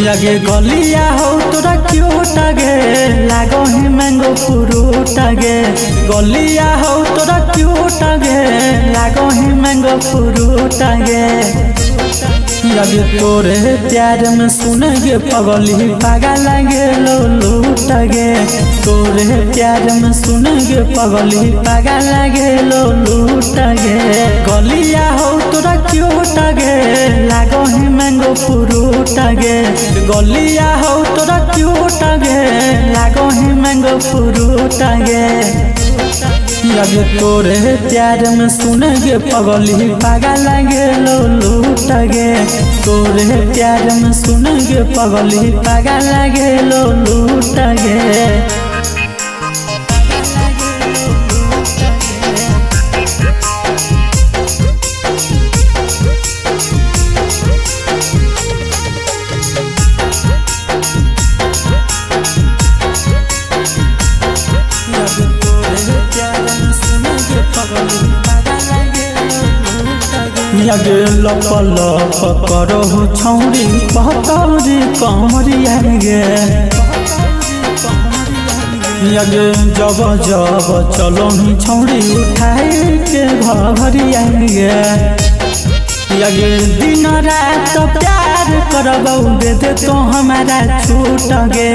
लगे गलिया हो तोरा क्यूट गे लागो ही मैंगो फ्रूट गे गलिया हो तोरा क्यूट गे लागो ही मैंगो फ्रूट गे लगे तोरे प्यार में सुनेगे पगली पागल लगे लो लूट गे तोरे प्यार में सुनेगे पगली पागल लगे लो लूट गे गलिया हो तोरा क्यूट गे लागो ही मैंगो फ्रूट गे गलिया हो तोरा क्यूट गे लागो ही मैंगो फ्रूट गे लगे तोरे प्यार में सुनेगे पगली पागल लगे लो लूट गे तोरे प्यार में सुनेगे पगली पागल लगे लो लूट गे लगे लप लप करो छौरी पतौरी कमरिया गे लगे जब जब चलो छौरी उठाए के घरिया गे लगे दिन रात प्यार करबौ दे तो हमारा छूट गे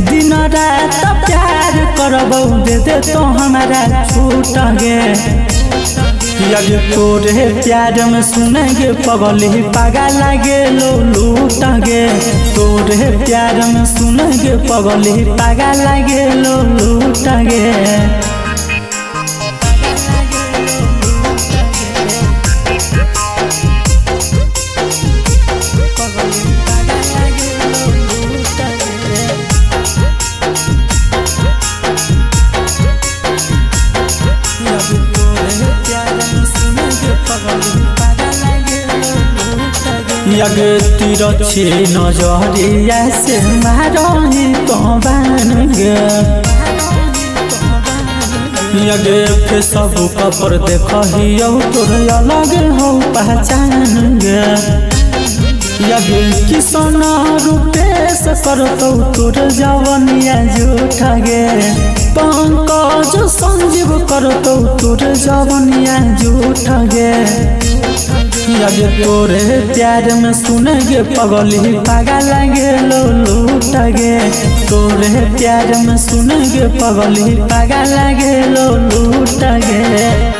दिन रात प्यार करबौ दे तो हमारा छूट गे लगे तोरे प्यार में सुनेगे पगली पागल लगे लो लूट गे तोरे प्यार में सुनेगे पगली पागल लगे लो लूट गे लगे तिरछी नजरिया से मारही कबान गे लगे फेसबुक पर देखियो तोर अलग हो पहचान गे लगे किसान रूपेश करतौ तोर जवनिया झूठ गे पंकज संजीव करतौ तोर जवनिया झूठ गे लगे तोरे प्यार में सुनेगे पगली पागल लगे लो लूट गे तोरे प्यार में सुनेगे पगली पागल लगे लो लूट गे।